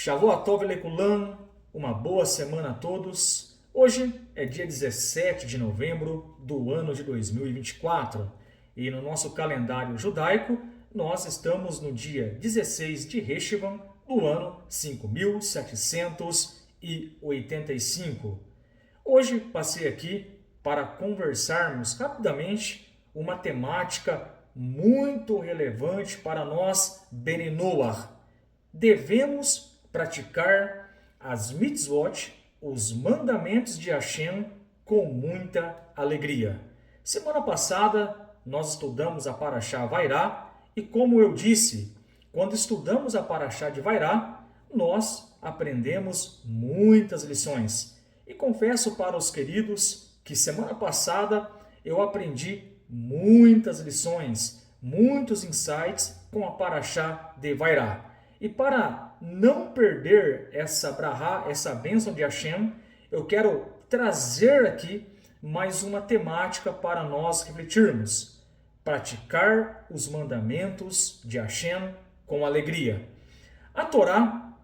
Shavuot Lekulam, uma boa semana a todos. Hoje é dia 17 de novembro do ano de 2024 e no nosso calendário judaico nós estamos no dia 16 de Heshvan do ano 5785. Hoje passei aqui para conversarmos rapidamente uma temática muito relevante para nós, Bnei Noach. Devemos praticar as mitzvot, os mandamentos de Hashem, com muita alegria. Semana passada, nós estudamos a Parashá Vairá e, como eu disse, quando estudamos a Parashá de Vairá, nós aprendemos muitas lições. E confesso para os queridos que semana passada eu aprendi muitas lições, muitos insights com a Parashá de Vairá. E para não perder essa brahá, essa bênção de Hashem, eu quero trazer aqui mais uma temática para nós refletirmos. Praticar os mandamentos de Hashem com alegria. A Torá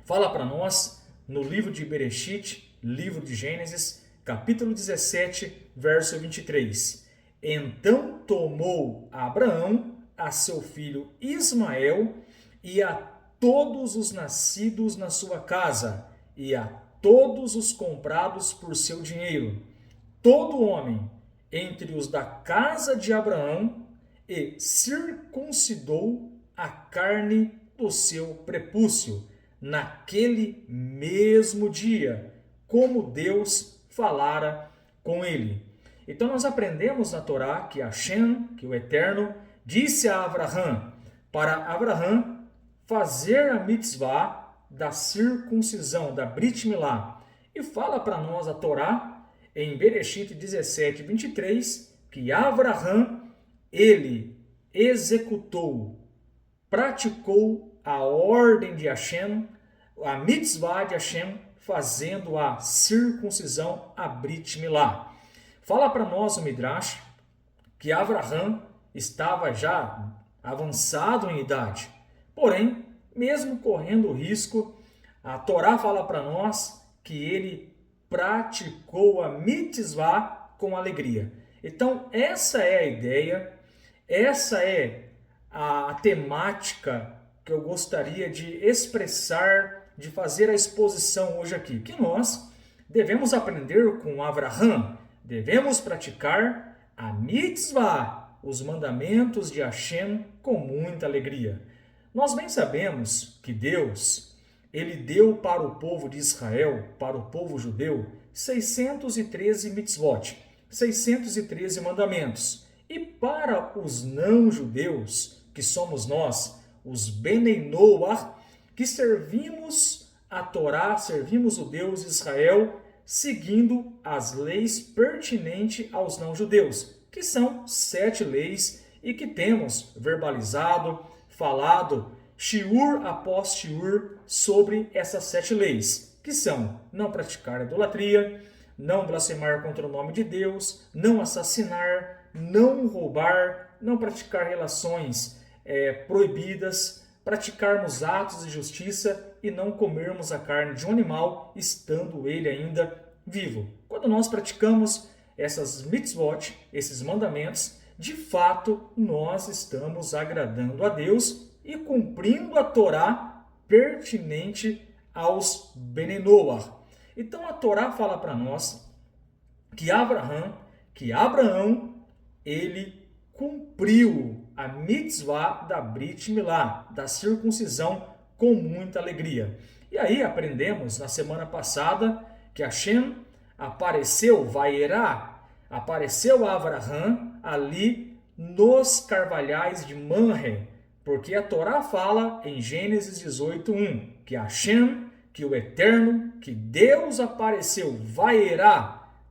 fala para nós no livro de Bereshit, livro de Gênesis, capítulo 17, verso 23. Então tomou Abraão a seu filho Ismael e a todos os nascidos na sua casa, e a todos os comprados por seu dinheiro, todo homem entre os da casa de Abraão, e circuncidou a carne do seu prepúcio, naquele mesmo dia, como Deus falara com ele. Então nós aprendemos na Torá que Hashem, que o Eterno, disse a Abraham, para Abraham fazer a mitzvah da circuncisão, da Brit Milá. E fala para nós a Torá, em Bereshit 17, 23, que Abraham, ele executou, praticou a ordem de Hashem, a mitzvah de Hashem, fazendo a circuncisão, a Brit Milá. Fala para nós o Midrash que Abraham estava já avançado em idade. Porém, mesmo correndo o risco, a Torá fala para nós que ele praticou a mitzvah com alegria. Então, essa é a ideia, essa é a temática que eu gostaria de expressar, de fazer a exposição hoje aqui. Que nós devemos aprender com Abraham, devemos praticar a mitzvah, os mandamentos de Hashem, com muita alegria. Nós bem sabemos que Deus, ele deu para o povo de Israel, para o povo judeu, 613 mitzvot, 613 mandamentos. E para os não-judeus, que somos nós, os Bnei Noach, que servimos a Torá, servimos o Deus de Israel, seguindo as leis pertinentes aos não-judeus, que são 7 leis e que temos verbalizado, falado, shiur após shiur, sobre essas 7 leis, que são não praticar idolatria, não blasfemar contra o nome de Deus, não assassinar, não roubar, não praticar relações proibidas, praticarmos atos de justiça e não comermos a carne de um animal, estando ele ainda vivo. Quando nós praticamos essas mitzvot, esses mandamentos, de fato, nós estamos agradando a Deus e cumprindo a Torá pertinente aos Bnei Noach. Então a Torá fala para nós que Abraão, ele cumpriu a mitzvah da Brit Milá, da circuncisão, com muita alegria. E aí aprendemos na semana passada que Hashem apareceu, apareceu a Abraham ali nos carvalhais de Manre, porque a Torá fala em Gênesis 18:1 que Hashem, que o Eterno, que Deus apareceu,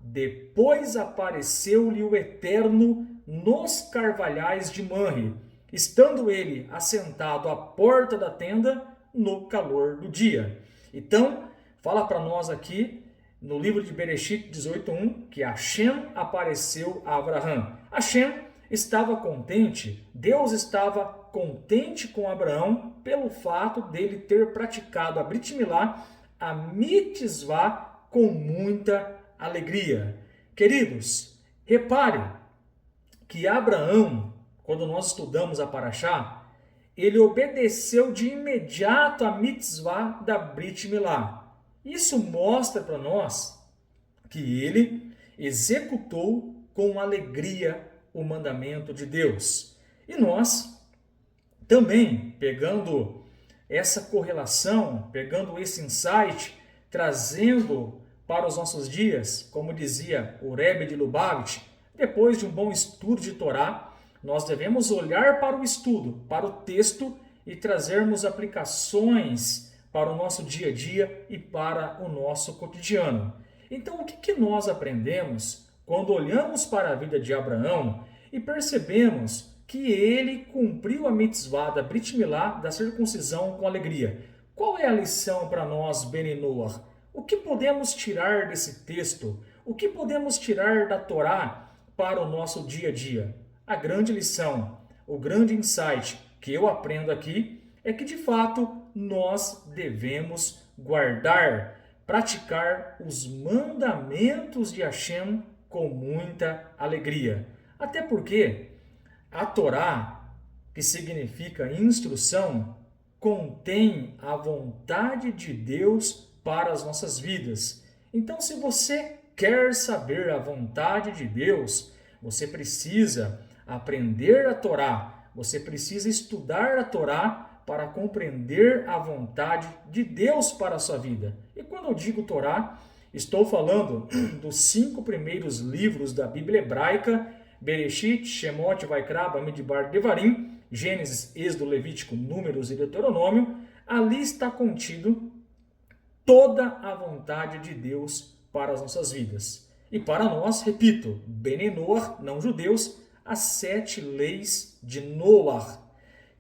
depois apareceu-lhe o Eterno nos carvalhais de Manre, estando ele assentado à porta da tenda no calor do dia. Então, fala para nós aqui no livro de Bereshit 18:1 que Hashem apareceu a Abraham. Hashem estava contente, Deus estava contente com Abraão pelo fato dele ter praticado a Brit Milá, a mitzvah, com muita alegria. Queridos, repare que Abraão, quando nós estudamos a Parashá, ele obedeceu de imediato a mitzvah da Brit Milá. Isso mostra para nós que ele executou com alegria o mandamento de Deus. E nós também, pegando essa correlação, pegando esse insight, trazendo para os nossos dias, como dizia o Rebbe de Lubavitch, depois de um bom estudo de Torá, nós devemos olhar para o estudo, para o texto e trazermos aplicações para o nosso dia a dia e para o nosso cotidiano. Então, o que nós aprendemos quando olhamos para a vida de Abraão e percebemos que ele cumpriu a mitzvah da Brit Milá, da circuncisão, com alegria? Qual é a lição para nós, Beni Noach? O que podemos tirar desse texto? O que podemos tirar da Torá para o nosso dia a dia? A grande lição, o grande insight que eu aprendo aqui é que, de fato, nós devemos guardar, praticar os mandamentos de Hashem com muita alegria. Até porque a Torá, que significa instrução, contém a vontade de Deus para as nossas vidas. Então, se você quer saber a vontade de Deus, você precisa aprender a Torá, você precisa estudar a Torá para compreender a vontade de Deus para a sua vida. E quando eu digo Torá, estou falando dos 5 primeiros livros da Bíblia hebraica: Bereshit, Shemot, Vaikra, Bamidbar, Devarim, Gênesis, Êxodo, Levítico, Números e Deuteronômio. Ali está contido toda a vontade de Deus para as nossas vidas. E para nós, repito, Beni Noach, não judeus, as 7 leis de Noach.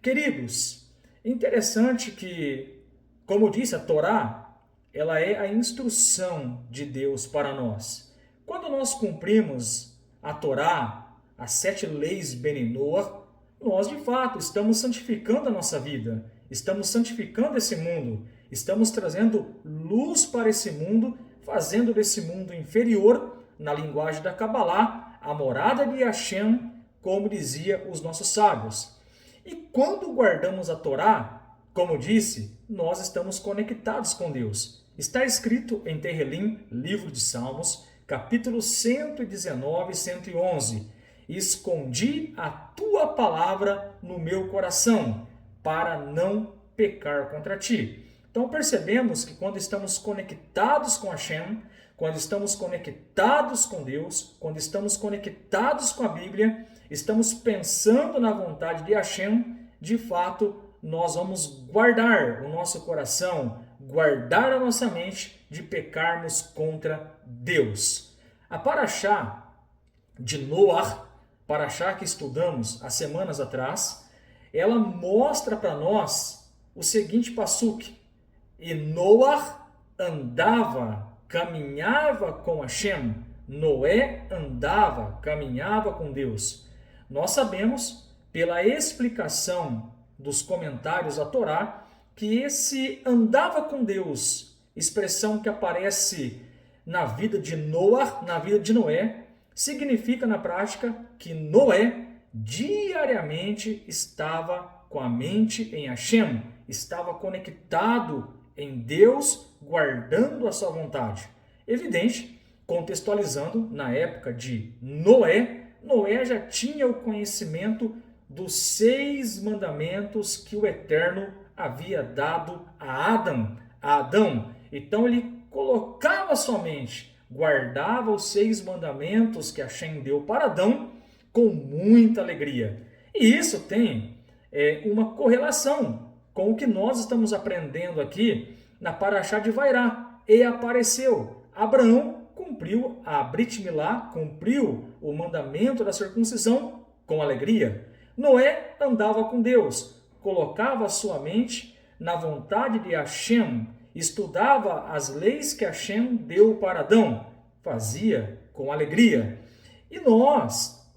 Queridos, interessante que, como eu disse, a Torá, ela é a instrução de Deus para nós. Quando nós cumprimos a Torá, as 7 leis Beni Noach, nós de fato estamos santificando a nossa vida, estamos santificando esse mundo, estamos trazendo luz para esse mundo, fazendo desse mundo inferior, na linguagem da Kabbalah, a morada de Hashem, como dizia os nossos sábios. E quando guardamos a Torá, como disse, nós estamos conectados com Deus. Está escrito em Tehillim, livro de Salmos, capítulo 119 e 111. Escondi a tua palavra no meu coração, para não pecar contra ti. Então percebemos que quando estamos conectados com Hashem, quando estamos conectados com Deus, quando estamos conectados com a Bíblia, estamos pensando na vontade de Hashem, de fato, nós vamos guardar o nosso coração, guardar a nossa mente de pecarmos contra Deus. A Parashá de Noach, Parashá que estudamos há semanas atrás, ela mostra para nós o seguinte passuque: e Noach andava, caminhava com Hashem. Noé andava, caminhava com Deus. Nós sabemos, pela explicação dos comentários da Torá, que esse andava com Deus, expressão que aparece na vida de Noach, na vida de Noé, significa na prática que Noé diariamente estava com a mente em Hashem, estava conectado em Deus, guardando a sua vontade. Evidente, contextualizando, na época de Noé, Noé já tinha o conhecimento dos 6 mandamentos que o Eterno havia dado a Adão. Então ele colocava sua mente, guardava os 6 mandamentos que Hashem deu para Adão com muita alegria. E isso tem uma correlação com o que nós estamos aprendendo aqui na Parashá de Vairá. E apareceu. Abraão cumpriu a Brit Milá, cumpriu o mandamento da circuncisão com alegria. Noé andava com Deus, colocava sua mente na vontade de Hashem, estudava as leis que Hashem deu para Adão, fazia com alegria. E nós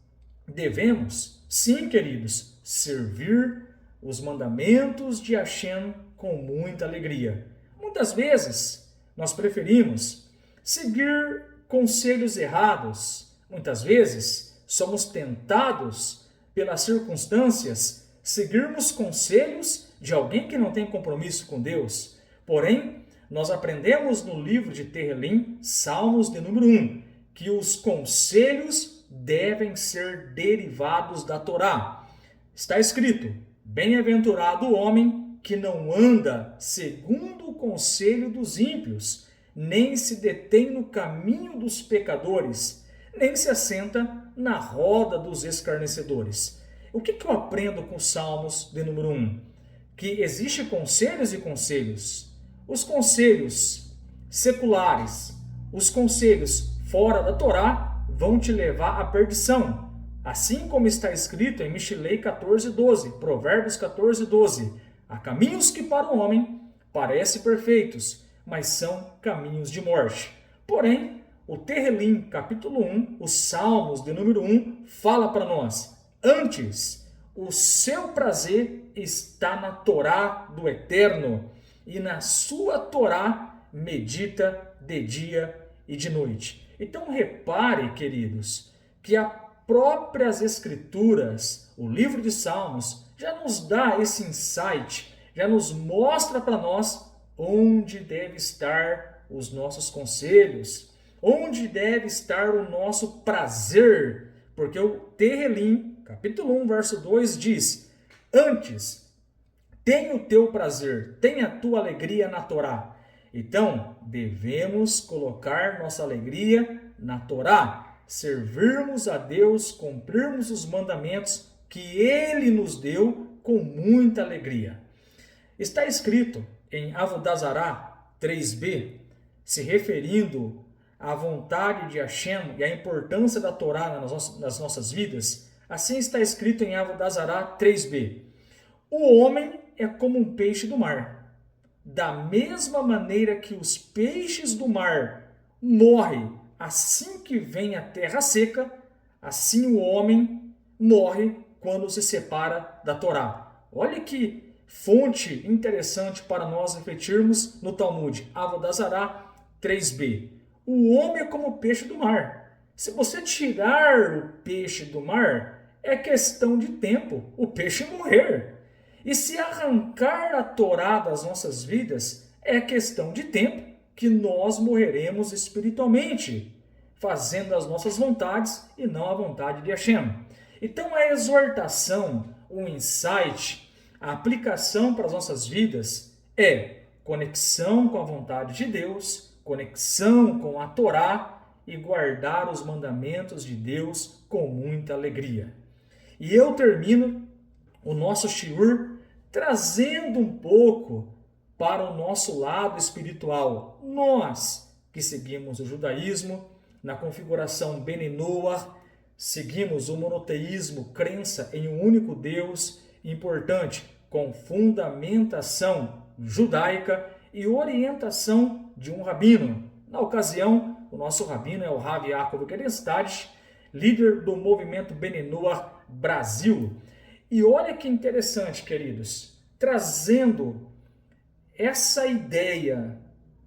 devemos, sim, queridos, servir os mandamentos de Hashem com muita alegria. Muitas vezes, nós preferimos seguir conselhos errados. Muitas vezes, somos tentados pelas circunstâncias seguirmos conselhos de alguém que não tem compromisso com Deus. Porém, nós aprendemos no livro de Tehilim, Salmos de número 1, que os conselhos devem ser derivados da Torá. Está escrito: bem-aventurado o homem que não anda segundo o conselho dos ímpios, nem se detém no caminho dos pecadores, nem se assenta na roda dos escarnecedores. O que eu aprendo com os Salmos de número 1? Que existe conselhos e conselhos. Os conselhos seculares, os conselhos fora da Torá vão te levar à perdição. Assim como está escrito em Mishlei 14:12, Provérbios 14:12. Há caminhos que para o homem parecem perfeitos, mas são caminhos de morte. Porém, o Tehilim, capítulo 1, os Salmos de número 1, fala para nós: antes, o seu prazer está na Torá do Eterno, e na sua Torá medita de dia e de noite. Então repare, queridos, que as próprias Escrituras, o livro de Salmos, já nos dá esse insight, já nos mostra para nós onde deve estar os nossos conselhos, onde deve estar o nosso prazer, porque o Tehilim, capítulo 1, verso 2 diz: antes, tenha o teu prazer, tenha a tua alegria na Torá. Então, devemos colocar nossa alegria na Torá, servirmos a Deus, cumprirmos os mandamentos que Ele nos deu com muita alegria. Está escrito em Avodah Zará 3b, se referindo à vontade de Hashem e à importância da Torá nas nossas vidas, assim está escrito em Avodah Zará 3b: o homem é como um peixe do mar. Da mesma maneira que os peixes do mar morrem assim que vem a terra seca, assim o homem morre quando se separa da Torá. Olha que fonte interessante para nós refletirmos no Talmud, Avodah Zará 3b. O homem é como o peixe do mar. Se você tirar o peixe do mar, é questão de tempo o peixe morrer. E se arrancar a Torá das nossas vidas, é questão de tempo que nós morreremos espiritualmente, fazendo as nossas vontades e não a vontade de Hashem. Então a exortação, o insight, a aplicação para as nossas vidas é conexão com a vontade de Deus, conexão com a Torá e guardar os mandamentos de Deus com muita alegria. E eu termino o nosso shiur trazendo um pouco para o nosso lado espiritual. Nós que seguimos o judaísmo, na configuração Bene Noach, seguimos o monoteísmo, crença em um único Deus, importante, com fundamentação judaica e orientação de um rabino. Na ocasião, o nosso rabino é o Rav Yaakov Gerenstadt, líder do movimento Bene Noach Brasil. E olha que interessante, queridos, trazendo essa ideia,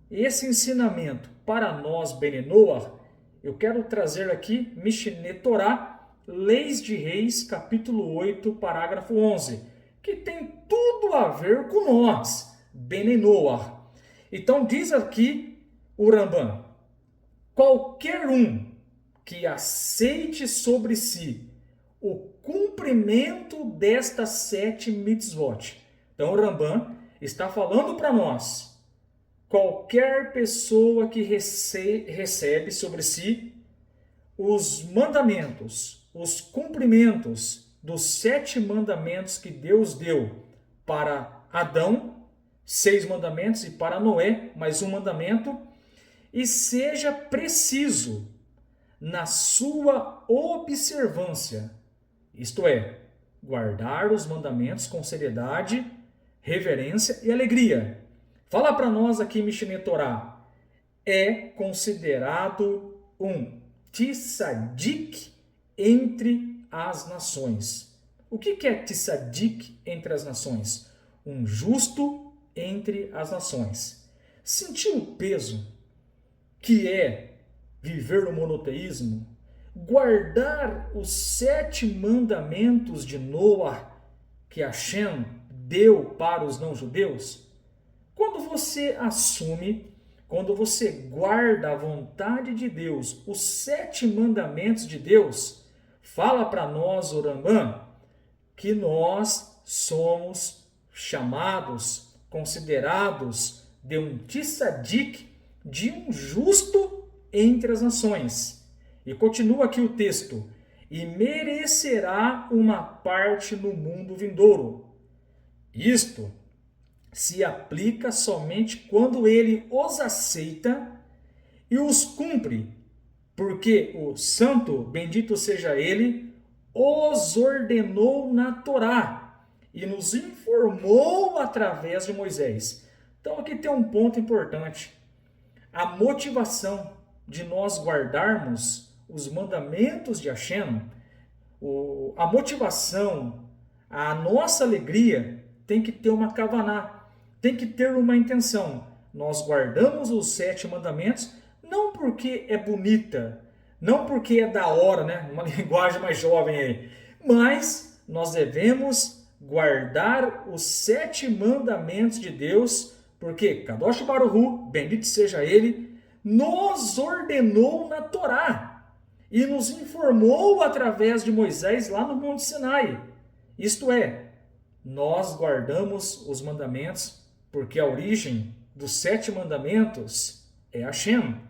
esse ensinamento para nós, Bene Noach, eu quero trazer aqui Mishneh Torah, Leis de Reis, capítulo 8, parágrafo 11, que tem tudo a ver com nós, Bene Noach. Então diz aqui o Rambam: qualquer um que aceite sobre si o cumprimento destas 7 mitzvot. Então o Rambam está falando para nós: qualquer pessoa que recebe sobre si os mandamentos, os cumprimentos dos 7 mandamentos que Deus deu para Adão, 6 mandamentos, e para Noé, mais um mandamento, e seja preciso na sua observância, isto é, guardar os mandamentos com seriedade, reverência e alegria. Fala para nós aqui, Mishneh Torah, é considerado um tzadik entre as nações. O que é tzadik entre as nações? Um justo entre as nações. Sentiu o peso que é viver no monoteísmo? Guardar os 7 mandamentos de Noah que Hashem deu para os não-judeus? Quando você assume, quando você guarda a vontade de Deus, os 7 mandamentos de Deus, fala para nós, o Rambam, que nós somos chamados, considerados de um tzadik, de um justo entre as nações. E continua aqui o texto: e merecerá uma parte no mundo vindouro. Isto se aplica somente quando ele os aceita e os cumpre, porque o santo, bendito seja ele, os ordenou na Torá e nos informou através de Moisés. Então aqui tem um ponto importante. A motivação de nós guardarmos os mandamentos de Hashem, a motivação, a nossa alegria tem que ter uma kavaná, tem que ter uma intenção. Nós guardamos os 7 mandamentos não porque é bonita, não porque é da hora, né? Uma linguagem mais jovem aí, mas nós devemos guardar os 7 mandamentos de Deus, porque Kadosh Baruch Hu, bendito seja ele, nos ordenou na Torá e nos informou através de Moisés lá no Monte Sinai. Isto é, nós guardamos os mandamentos porque a origem dos 7 mandamentos é Hashem.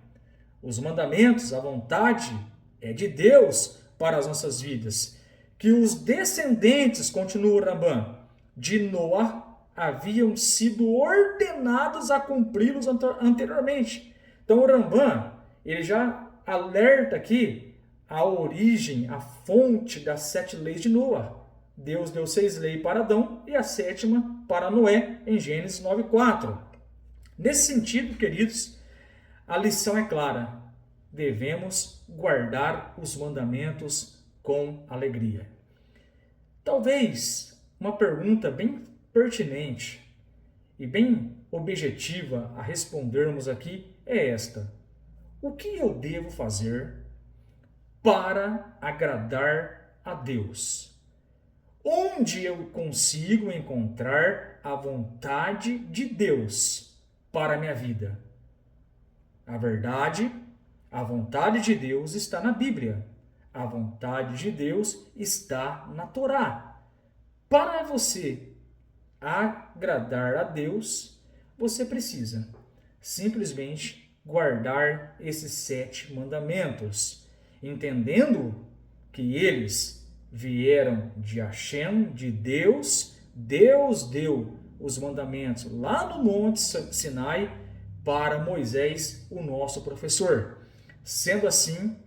Os mandamentos, a vontade é de Deus para as nossas vidas. Que os descendentes, continua o Rambam, de Noah haviam sido ordenados a cumpri-los anteriormente. Então o Rambam, ele já alerta aqui a origem, a fonte das 7 leis de Noah. Deus deu 6 leis para Adão e a 7ª para Noé, em Gênesis 9:4. Nesse sentido, queridos, a lição é clara. Devemos guardar os mandamentos com alegria. Talvez uma pergunta bem pertinente e bem objetiva a respondermos aqui é esta: o que eu devo fazer para agradar a Deus? Onde eu consigo encontrar a vontade de Deus para a minha vida? A verdade, a vontade de Deus está na Bíblia. A vontade de Deus está na Torá. Para você agradar a Deus, você precisa simplesmente guardar esses 7 mandamentos, entendendo que eles vieram de Hashem, de Deus. Deus deu os mandamentos lá no Monte Sinai para Moisés, o nosso professor. Sendo assim,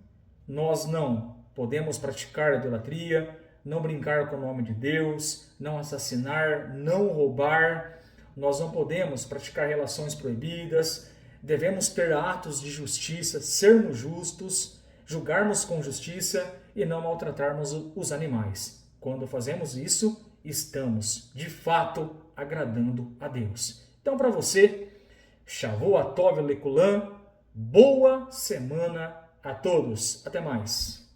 nós não podemos praticar idolatria, não brincar com o nome de Deus, não assassinar, não roubar. Nós não podemos praticar relações proibidas. Devemos ter atos de justiça, sermos justos, julgarmos com justiça e não maltratarmos os animais. Quando fazemos isso, estamos, de fato, agradando a Deus. Então, para você, Shavua Tov Lekulam, boa semana a todos. Até mais.